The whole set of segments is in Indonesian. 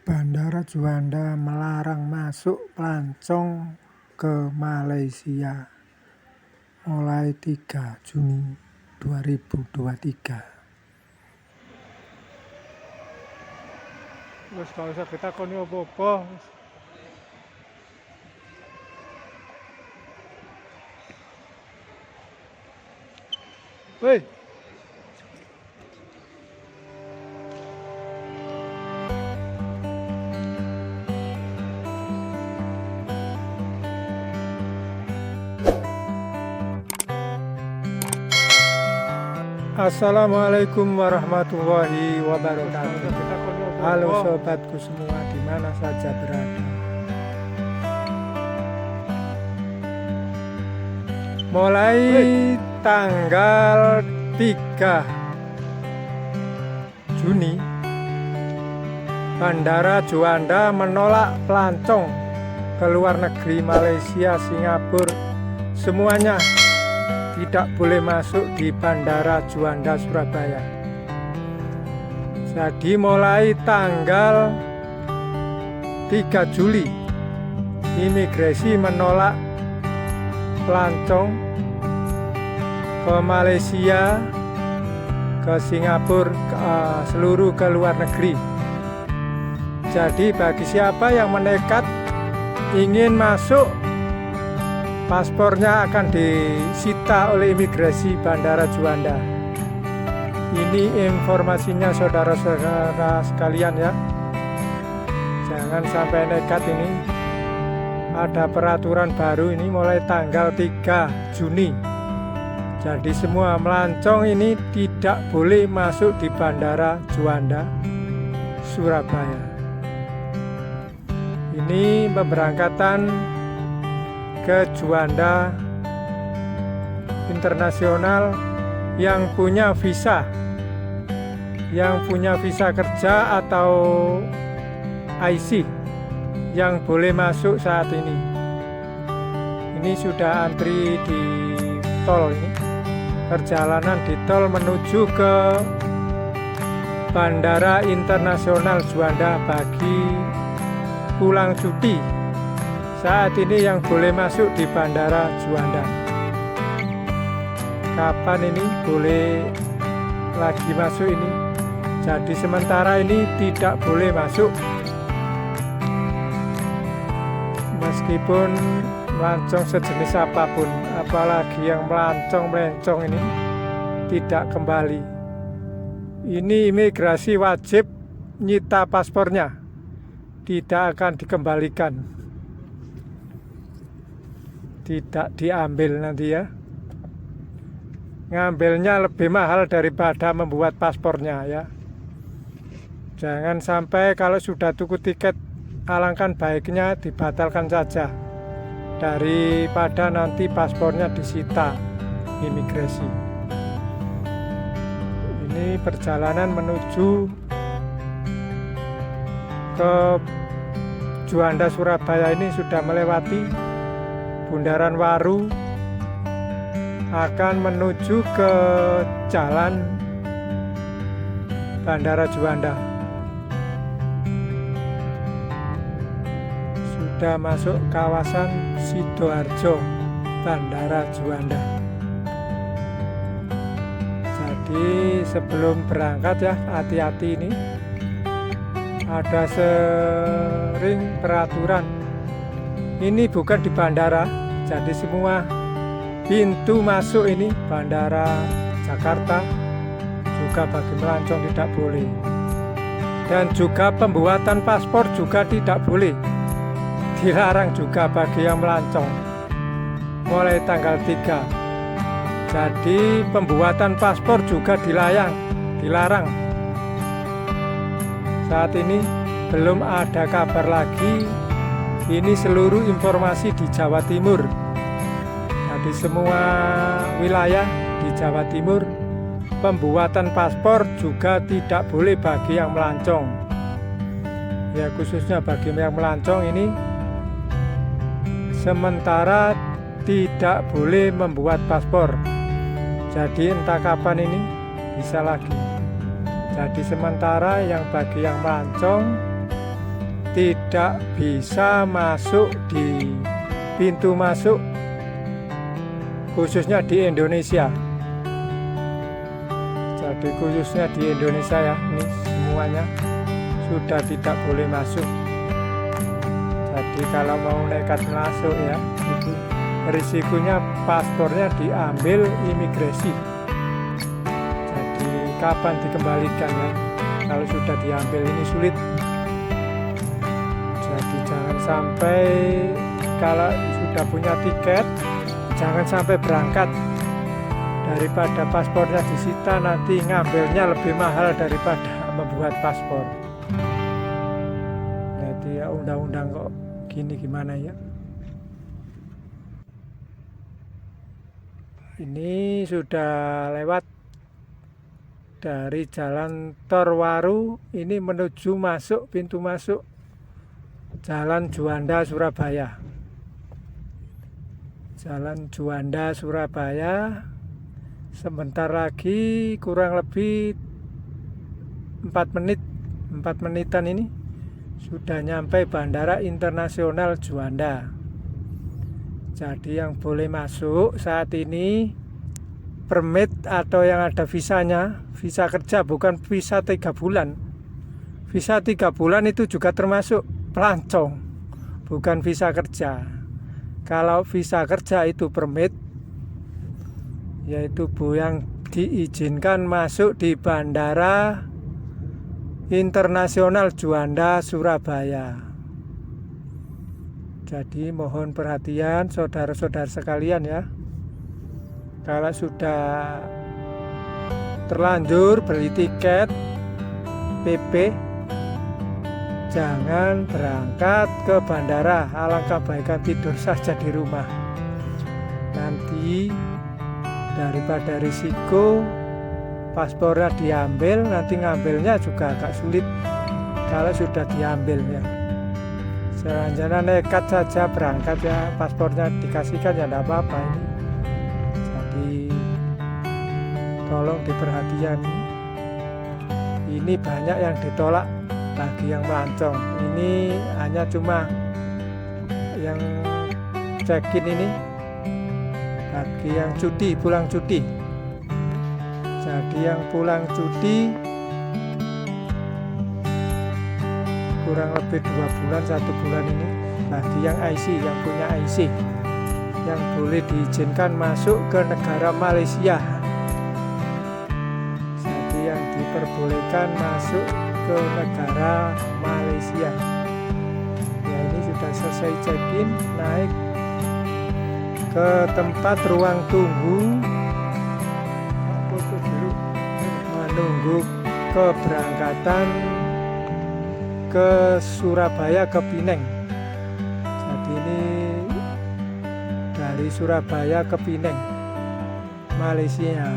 Bandara Juanda melarang masuk pelancong ke Malaysia mulai 3 Juni 2023. Wis gak usah ditakoni apa-apa. Woi. Assalamualaikum warahmatullahi wabarakatuh. Halo sobatku semua, di mana saja berada. Mulai tanggal 3 Juni, Bandara Juanda menolak pelancong ke luar negeri Malaysia, Singapura, semuanya tidak boleh masuk di Bandara Juanda Surabaya. Jadi mulai tanggal 3 Juli imigrasi menolak pelancong ke Malaysia, ke Singapura, seluruh ke luar negeri. Jadi bagi siapa yang menekat ingin masuk, paspornya akan disita oleh imigrasi Bandara Juanda. Ini informasinya saudara-saudara sekalian ya. Jangan sampai nekat ini. Ada peraturan baru ini mulai tanggal 3 Juni. Jadi semua melancong ini tidak boleh masuk di Bandara Juanda Surabaya. Ini pemberangkatan ke Juanda internasional yang punya visa kerja atau IC yang boleh masuk saat ini. Ini sudah antri di tol ini. Perjalanan di tol menuju ke Bandara Internasional Juanda bagi pulang cuti. Saat ini yang boleh masuk di Bandara Juanda. Kapan ini boleh lagi masuk ini? Jadi sementara ini tidak boleh masuk. Meskipun melancong sejenis apapun, apalagi yang melancong-melencong ini tidak kembali. Ini imigrasi wajib nyita paspornya, tidak akan dikembalikan. Tidak diambil nanti ya. Ngambilnya lebih mahal daripada membuat paspornya ya. Jangan sampai kalau sudah tuku tiket, alangkah baiknya dibatalkan saja daripada nanti paspornya disita imigrasi. Ini perjalanan menuju ke Juanda Surabaya ini sudah melewati Bundaran Waru, akan menuju ke jalan Bandara Juanda. Sudah masuk kawasan Sidoarjo, Bandara Juanda. Jadi sebelum berangkat ya, hati-hati ini. Ada sering peraturan. Ini bukan di bandara, jadi semua pintu masuk ini Bandara Jakarta juga bagi melancong tidak boleh. Dan juga pembuatan paspor juga tidak boleh. Dilarang juga bagi yang melancong mulai tanggal 3. Jadi pembuatan paspor juga dilarang. Saat ini belum ada kabar lagi. Ini seluruh informasi di Jawa Timur. Di semua wilayah di Jawa Timur, pembuatan paspor juga tidak boleh bagi yang melancong. Ya khususnya bagi yang melancong ini sementara tidak boleh membuat paspor. Jadi entah kapan ini bisa lagi. Jadi sementara yang bagi yang melancong tidak bisa masuk di pintu masuk khususnya di Indonesia. Jadi khususnya di Indonesia ya, ini semuanya sudah tidak boleh masuk. Jadi kalau mau nekat masuk ya, itu risikonya paspornya diambil imigrasi. Jadi kapan dikembalikan ya? Kalau sudah diambil ini sulit. Jadi jangan sampai kalau sudah punya tiket, jangan sampai berangkat. Daripada paspornya disita, nanti ngambilnya lebih mahal daripada membuat paspor. Jadi ya undang-undang kok gini gimana ya. Ini sudah lewat dari Jalan Torwaru, ini menuju masuk pintu masuk Jalan Juanda Surabaya. Jalan Juanda Surabaya. Sebentar lagi kurang lebih 4 menitan ini sudah nyampe Bandara Internasional Juanda. Jadi yang boleh masuk saat ini permit atau yang ada visanya, visa kerja, bukan visa 3 bulan. Visa 3 bulan itu juga termasuk pelancong, bukan visa kerja. Kalau visa kerja itu permit, yaitu yang diizinkan masuk di Bandara Internasional Juanda Surabaya. Jadi mohon perhatian saudara-saudara sekalian ya. Kalau sudah terlanjur beli tiket PP, jangan berangkat ke bandara. Alangkah baiknya tidur saja di rumah. Nanti daripada risiko paspornya diambil, nanti ngambilnya juga agak sulit kalau sudah diambil ya. Jangan nekat saja berangkat ya, paspornya dikasihkan ya tidak apa-apa ini. Jadi tolong diperhatikan. Ini banyak yang ditolak bagi yang melancong. Ini hanya cuma yang check-in ini bagi yang cuti, pulang cuti. Jadi yang pulang cuti kurang lebih 2 bulan, 1 bulan ini bagi yang IC, yang punya IC, yang boleh diizinkan masuk ke negara Malaysia. Jadi yang diperbolehkan masuk ke negara Malaysia. Ya ini sudah selesai check-in, naik ke tempat ruang tunggu menunggu keberangkatan ke Surabaya, ke Pineng. Jadi ini dari Surabaya ke Pineng, Malaysia.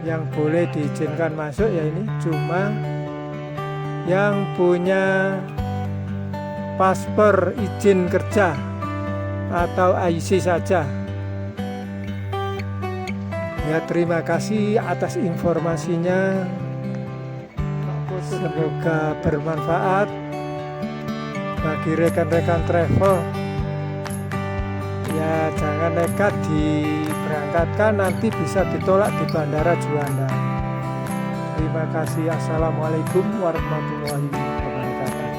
Yang boleh diizinkan masuk ya ini cuma yang punya paspor izin kerja atau IC saja. Ya terima kasih atas informasinya. Semoga bermanfaat bagi rekan-rekan travel. Ya jangan nekat diberangkatkan, nanti bisa ditolak di Bandara Juanda. Terima kasih. Assalamualaikum warahmatullahi wabarakatuh.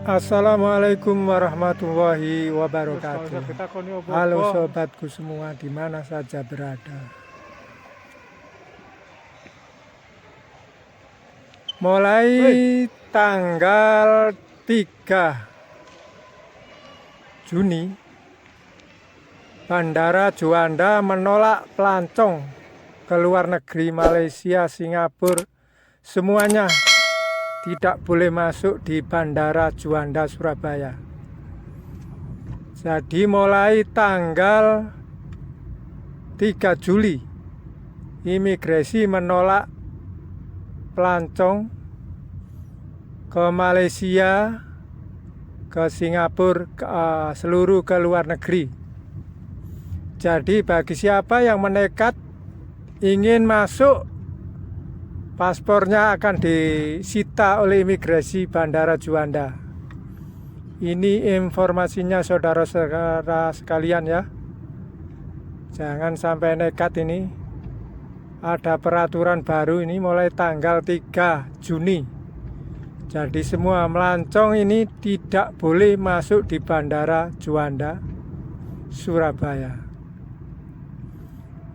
Assalamualaikum warahmatullahi wabarakatuh. Halo sobatku semua di mana saja berada. Mulai tanggal 3 Juni Bandara Juanda menolak pelancong ke luar negeri, Malaysia, Singapura, semuanya tidak boleh masuk di Bandara Juanda Surabaya. Jadi mulai tanggal 3 Juli imigrasi menolak pelancong ke Malaysia, ke Singapura, seluruh ke luar negeri. Jadi bagi siapa yang menekat ingin masuk, paspornya akan disita oleh imigrasi Bandara Juanda. Ini informasinya saudara-saudara sekalian ya. Jangan sampai nekat ini. Ada peraturan baru ini mulai tanggal 3 Juni. Jadi semua melancong ini tidak boleh masuk di Bandara Juanda, Surabaya.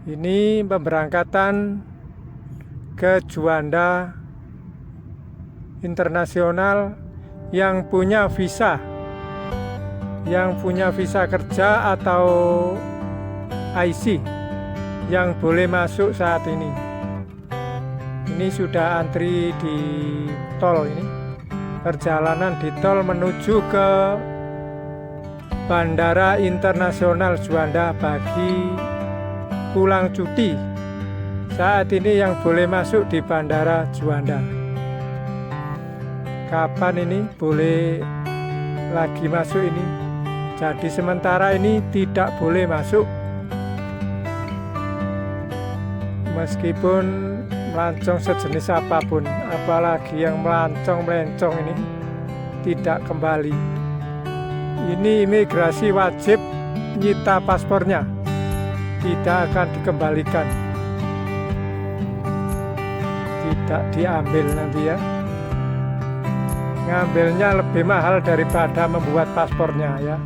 Ini pemberangkatan ke Juanda internasional yang punya visa kerja atau IC yang boleh masuk saat ini. Ini sudah antri di tol ini. Perjalanan di tol menuju ke Bandara Internasional Juanda bagi pulang cuti. Saat ini yang boleh masuk di Bandara Juanda. Kapan ini boleh lagi masuk ini? Jadi sementara ini tidak boleh masuk. Meskipun melancong sejenis apapun, apalagi yang melencong ini tidak kembali. Ini imigrasi wajib nyita paspornya, tidak akan dikembalikan, tidak diambil nanti ya. Ngambilnya lebih mahal daripada membuat paspornya ya.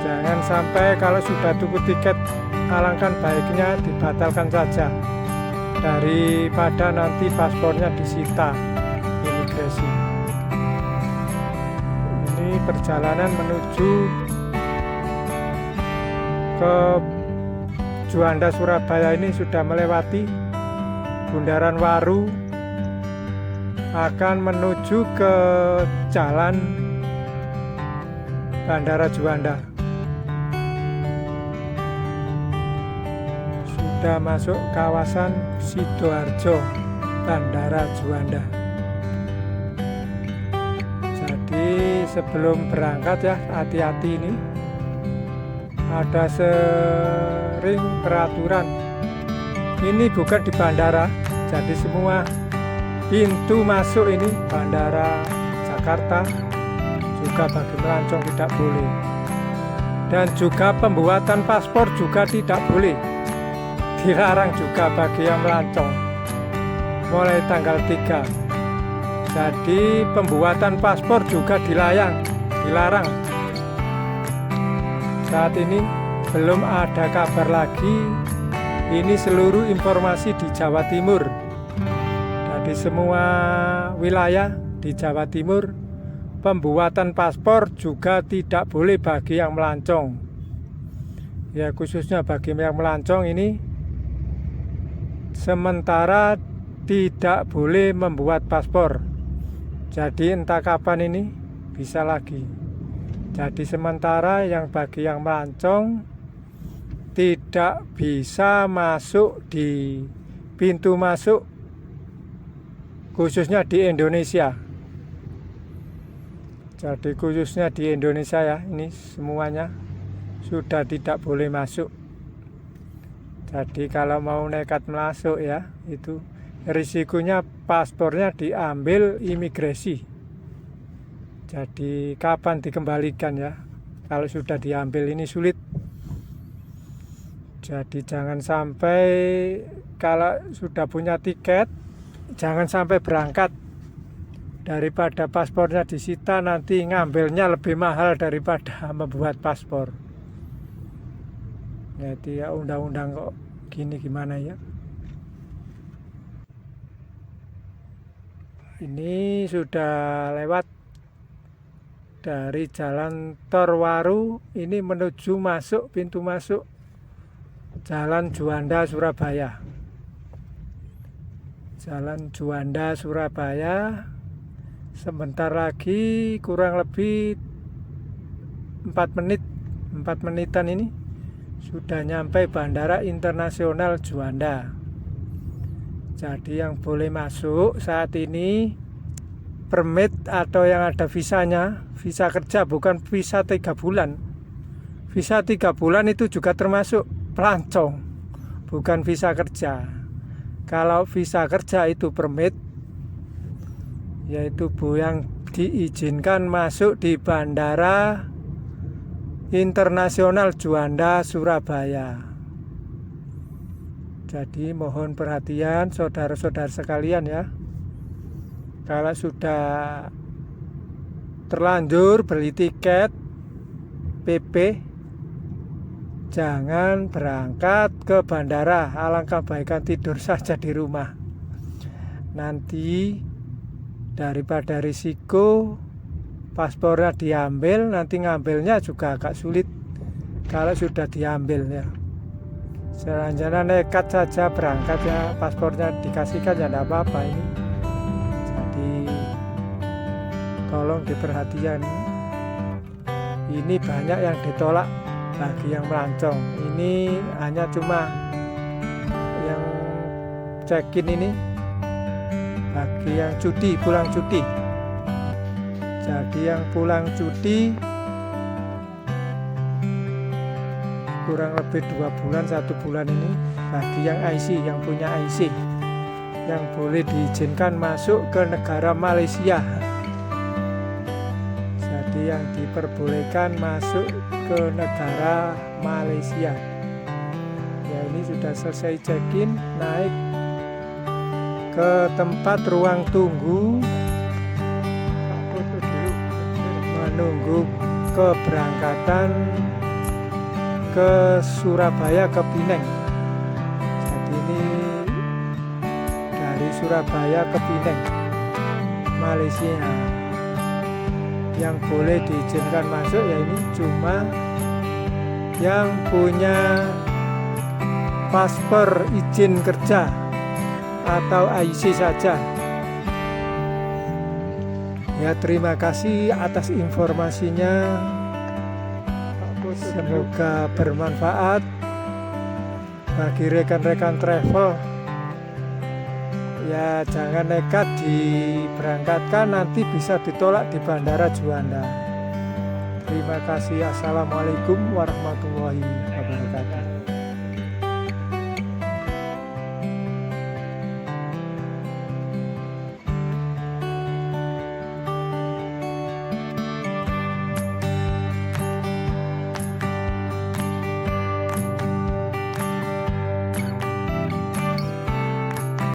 Jangan sampai kalau sudah tuku tiket, alangkah baiknya dibatalkan saja daripada nanti paspornya disita imigrasi. Ini perjalanan menuju ke Juanda Surabaya ini sudah melewati Bundaran Waru, akan menuju ke jalan Bandara Juanda. Sudah masuk kawasan Sidoarjo, Bandara Juanda. Jadi sebelum berangkat ya, hati-hati ini. Ada sering peraturan. Ini bukan di bandara, jadi semua pintu masuk ini Bandara Jakarta juga bagi melancong tidak boleh. Dan juga pembuatan paspor juga tidak boleh. Dilarang juga bagi yang melancong mulai tanggal 3. Jadi pembuatan paspor juga dilarang. Saat ini belum ada kabar lagi. Ini seluruh informasi di Jawa Timur. Di semua wilayah di Jawa Timur, pembuatan paspor juga tidak boleh bagi yang melancong. Ya khususnya bagi yang melancong ini sementara tidak boleh membuat paspor. Jadi entah kapan ini bisa lagi. Jadi sementara yang bagi yang melancong tidak bisa masuk di pintu masuk khususnya di Indonesia. Jadi khususnya di Indonesia ya, ini semuanya sudah tidak boleh masuk. Jadi kalau mau nekat masuk ya, itu risikonya paspornya diambil imigrasi. Jadi kapan dikembalikan ya? Kalau sudah diambil ini sulit. Jadi jangan sampai kalau sudah punya tiket, jangan sampai berangkat daripada paspornya disita, nanti ngambilnya lebih mahal daripada membuat paspor. Jadi ya undang-undang kok gini gimana ya. Ini sudah lewat dari jalan Torwaru, ini menuju masuk pintu masuk Jalan Juanda Surabaya. Jalan Juanda Surabaya. Sebentar lagi kurang lebih 4 menitan ini sudah nyampe Bandara Internasional Juanda. Jadi yang boleh masuk saat ini permit atau yang ada visanya, visa kerja, bukan visa 3 bulan. Visa 3 bulan itu juga termasuk pelancong, bukan visa kerja. Kalau visa kerja itu permit, yaitu yang diizinkan masuk di Bandara Internasional Juanda, Surabaya. Jadi mohon perhatian saudara-saudara sekalian ya. Kalau sudah terlanjur beli tiket PP, jangan berangkat ke bandara. Alangkah baiknya tidur saja di rumah. Nanti daripada risiko paspornya diambil, nanti ngambilnya juga agak sulit kalau sudah diambil ya. Selanjutnya nekat saja berangkat ya, paspornya dikasihkan ya tidak apa-apa ini. Jadi tolong diperhatikan, ini banyak yang ditolak bagi yang melancong. Ini hanya cuma yang check-in ini bagi yang cuti, pulang cuti. Jadi yang pulang cuti kurang lebih 2 bulan, 1 bulan ini bagi yang IC, yang punya IC, yang boleh diizinkan masuk ke negara Malaysia. Jadi yang diperbolehkan masuk ke negara Malaysia. Ya ini sudah selesai check-in, naik ke tempat ruang tunggu, menunggu keberangkatan ke Surabaya, ke Pineng. Jadi ini dari Surabaya ke Pineng, Malaysia. Yang boleh diizinkan masuk ya ini cuma yang punya paspor izin kerja atau IC saja. Ya terima kasih atas informasinya. Semoga bermanfaat bagi rekan-rekan travel. Ya jangan nekat diberangkatkan, nanti bisa ditolak di Bandara Juanda. Terima kasih. Assalamualaikum warahmatullahi wabarakatuh.